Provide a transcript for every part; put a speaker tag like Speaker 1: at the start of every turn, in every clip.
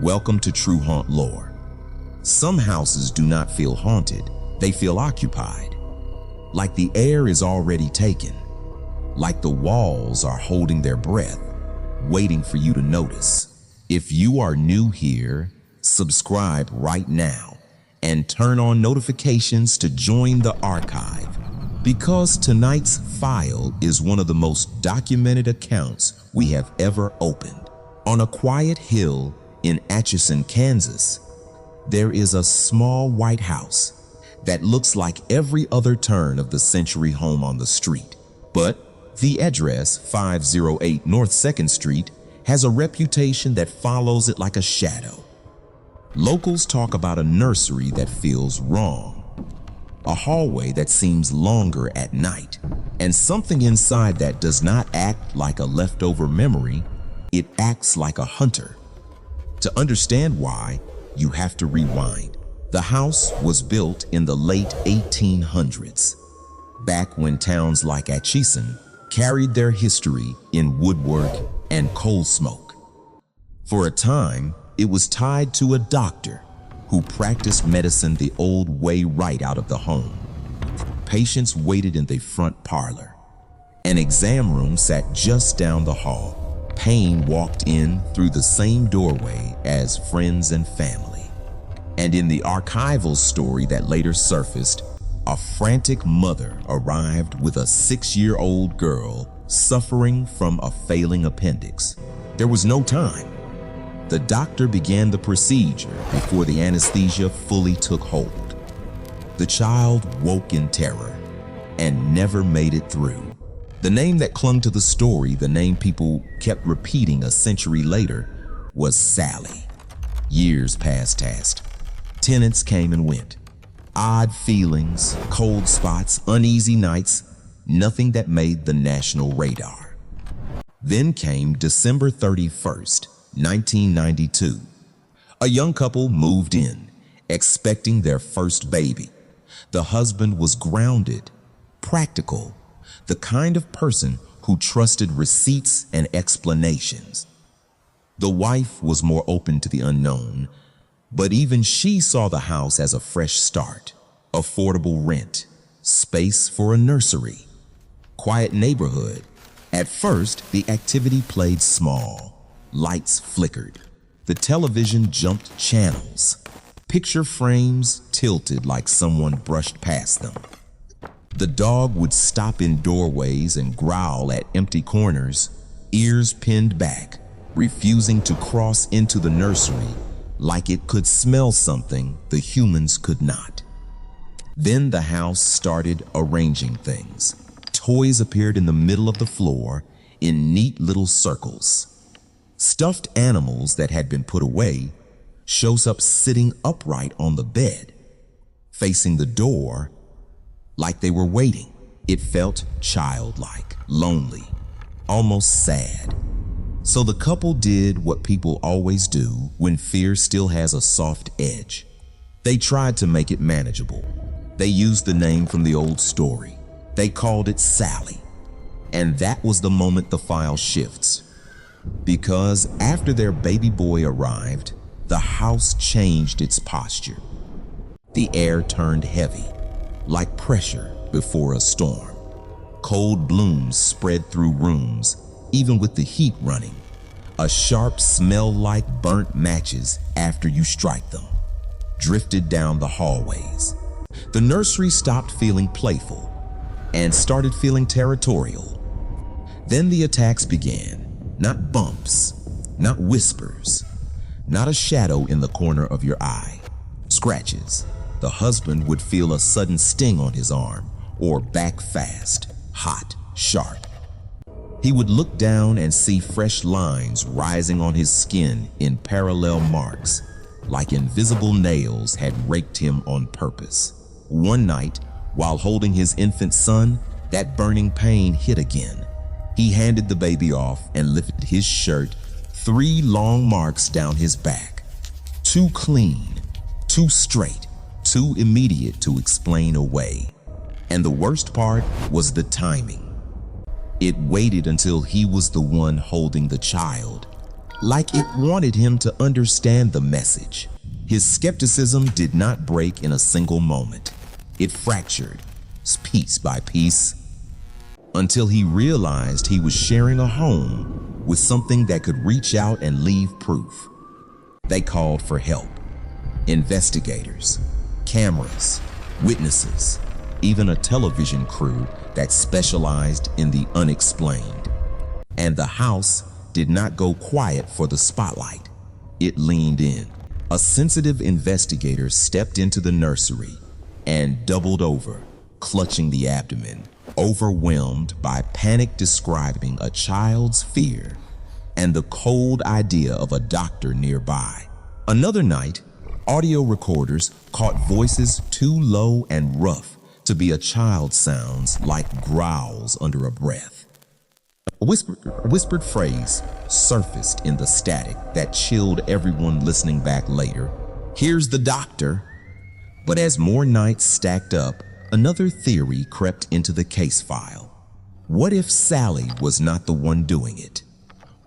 Speaker 1: Welcome to True Haunt Lore. Some houses do not feel haunted, they feel occupied. Like the air is already taken. Like the walls are holding their breath, waiting for you to notice. If you are new here, subscribe right now and turn on notifications to join the archive, because tonight's file is one of the most documented accounts we have ever opened. On a quiet hill in Atchison, Kansas, there is a small white house that looks like every other turn of the century home on the street. But the address, 508 North 2nd Street, has a reputation that follows it like a shadow. Locals talk about a nursery that feels wrong, a hallway that seems longer at night, and something inside that does not act like a leftover memory, it acts like a hunter. To understand why, you have to rewind. The house was built in the late 1800s, back when towns like Atchison carried their history in woodwork and coal smoke. For a time, it was tied to a doctor who practiced medicine the old way right out of the home. Patients waited in the front parlor. An exam room sat just down the hall. Payne walked in through the same doorway as friends and family. And in the archival story that later surfaced, a frantic mother arrived with a 6-year-old girl suffering from a failing appendix. There was no time. The doctor began the procedure before the anesthesia fully took hold. The child woke in terror and never made it through. The name that clung to the story, the name people kept repeating a century later, was Sallie. Years passed. Tenants came and went. Odd feelings, cold spots, uneasy nights, nothing that made the national radar. Then came December 31st, 1992. A young couple moved in, expecting their first baby. The husband was grounded, practical, the kind of person who trusted receipts and explanations. The wife was more open to the unknown, but even she saw the house as a fresh start. Affordable rent, space for a nursery, quiet neighborhood. At first, the activity played small. Lights flickered. The television jumped channels. Picture frames tilted like someone brushed past them. The dog would stop in doorways and growl at empty corners, ears pinned back, refusing to cross into the nursery like it could smell something the humans could not. Then the house started arranging things. Toys appeared in the middle of the floor in neat little circles. Stuffed animals that had been put away shows up sitting upright on the bed, facing the door like they were waiting. It felt childlike, lonely, almost sad. So the couple did what people always do when fear still has a soft edge. They tried to make it manageable. They used the name from the old story. They called it Sallie. And that was the moment the file shifts. Because after their baby boy arrived, the house changed its posture. The air turned heavy, like pressure before a storm. Cold blooms spread through rooms, even with the heat running. A sharp smell like burnt matches after you strike them drifted down the hallways. The nursery stopped feeling playful and started feeling territorial. Then the attacks began. Not bumps, not whispers, not a shadow in the corner of your eye. Scratches. The husband would feel a sudden sting on his arm, or back fast, hot, sharp. He would look down and see fresh lines rising on his skin in parallel marks, like invisible nails had raked him on purpose. One night, while holding his infant son, that burning pain hit again. He handed the baby off and lifted his shirt, 3 long marks down his back. Too clean, too straight, too immediate to explain away. And the worst part was the timing. It waited until he was the one holding the child, like it wanted him to understand the message. His skepticism did not break in a single moment. It fractured, piece by piece, until he realized he was sharing a home with something that could reach out and leave proof. They called for help. Investigators, cameras, witnesses, even a television crew that specialized in the unexplained. And the house did not go quiet for the spotlight. It leaned in. A sensitive investigator stepped into the nursery and doubled over, clutching the abdomen, overwhelmed by panic describing a child's fear and the cold idea of a doctor nearby. Another night, audio recorders caught voices too low and rough to be a child's sounds like growls under a breath. A whispered phrase surfaced in the static that chilled everyone listening back later. "Here's the doctor." But as more nights stacked up, another theory crept into the case file. What if Sallie was not the one doing it?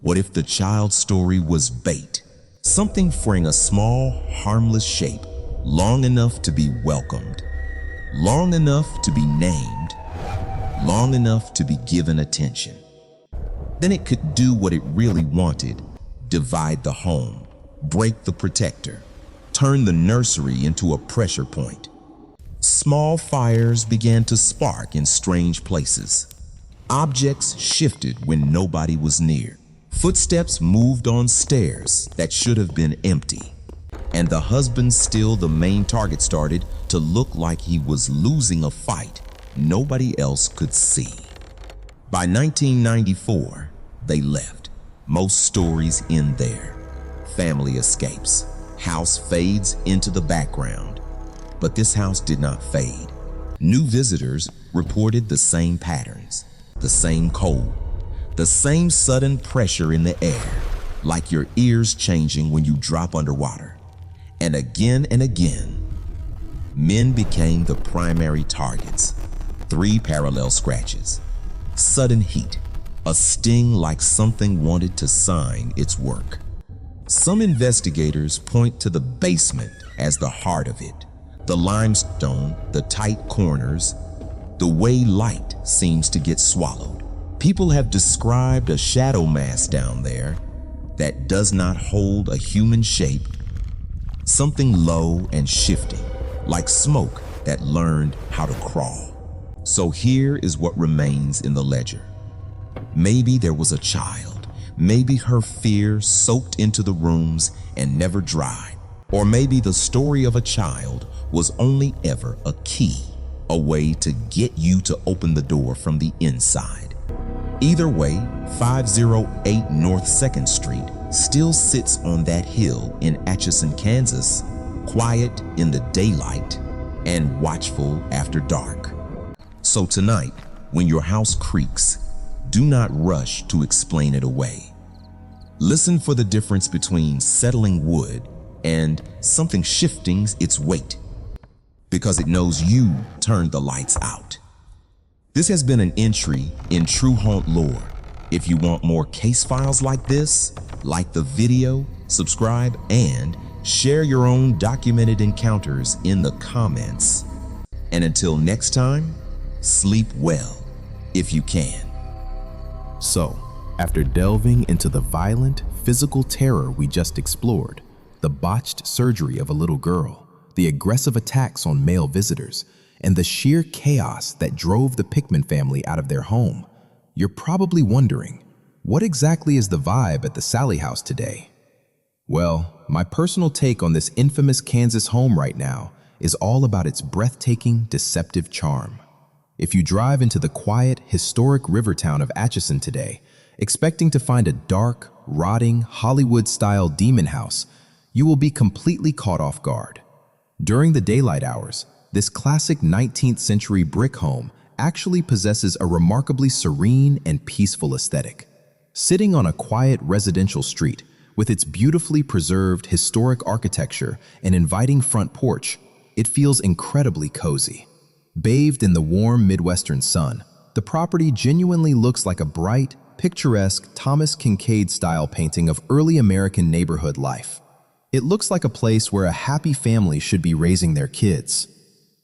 Speaker 1: What if the child's story was bait? Something freeing a small, harmless shape, long enough to be welcomed, long enough to be named, long enough to be given attention. Then it could do what it really wanted: divide the home, break the protector, turn the nursery into a pressure point. Small fires began to spark in strange places. Objects shifted when nobody was near. Footsteps moved on stairs that should have been empty. And the husband, still the main target, started to look like he was losing a fight nobody else could see. By 1994, they left. Most stories end there. Family escapes. House fades into the background. But this house did not fade. New visitors reported the same patterns, the same cold, the same sudden pressure in the air, like your ears changing when you drop underwater. And again, men became the primary targets. 3 parallel scratches, sudden heat, a sting like something wanted to sign its work. Some investigators point to the basement as the heart of it. The limestone, the tight corners, the way light seems to get swallowed. People have described a shadow mass down there that does not hold a human shape, something low and shifting, like smoke that learned how to crawl. So here is what remains in the ledger. Maybe there was a child. Maybe her fear soaked into the rooms and never dried. Or maybe the story of a child was only ever a key, a way to get you to open the door from the inside. Either way, 508 North 2nd Street still sits on that hill in Atchison, Kansas, quiet in the daylight and watchful after dark. So tonight, when your house creaks, do not rush to explain it away. Listen for the difference between settling wood and something shifting its weight, because it knows you turned the lights out. This has been an entry in True Haunt Lore. If you want more case files like this, like the video, subscribe, and share your own documented encounters in the comments. And until next time, sleep well if you can.
Speaker 2: So, after delving into the violent, physical terror we just explored, the botched surgery of a little girl, the aggressive attacks on male visitors, and the sheer chaos that drove the Pickman family out of their home, you're probably wondering, what exactly is the vibe at the Sallie House today? Well, my personal take on this infamous Kansas home right now is all about its breathtaking, deceptive charm. If you drive into the quiet, historic river town of Atchison today, expecting to find a dark, rotting, Hollywood-style demon house, you will be completely caught off guard. During the daylight hours, this classic 19th century brick home actually possesses a remarkably serene and peaceful aesthetic. Sitting on a quiet residential street, with its beautifully preserved historic architecture and inviting front porch, it feels incredibly cozy. Bathed in the warm Midwestern sun, the property genuinely looks like a bright, picturesque Thomas Kincaid-style painting of early American neighborhood life. It looks like a place where a happy family should be raising their kids.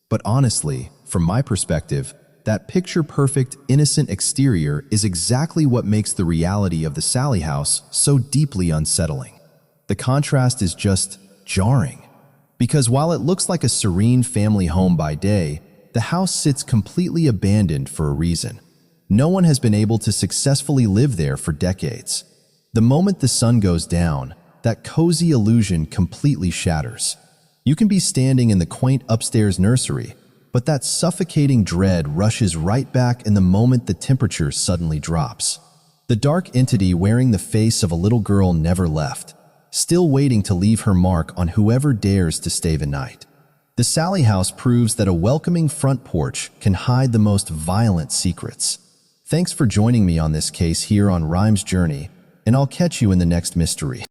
Speaker 2: But honestly, from my perspective, that picture-perfect, innocent exterior is exactly what makes the reality of the Sallie House so deeply unsettling. The contrast is just jarring. Because while it looks like a serene family home by day, the house sits completely abandoned for a reason. No one has been able to successfully live there for decades. The moment the sun goes down, that cozy illusion completely shatters. You can be standing in the quaint upstairs nursery, but that suffocating dread rushes right back in the moment the temperature suddenly drops. The dark entity wearing the face of a little girl never left, still waiting to leave her mark on whoever dares to stay the night. The Sallie House proves that a welcoming front porch can hide the most violent secrets. Thanks for joining me on this case here on Rhyme's Journey, and I'll catch you in the next mystery.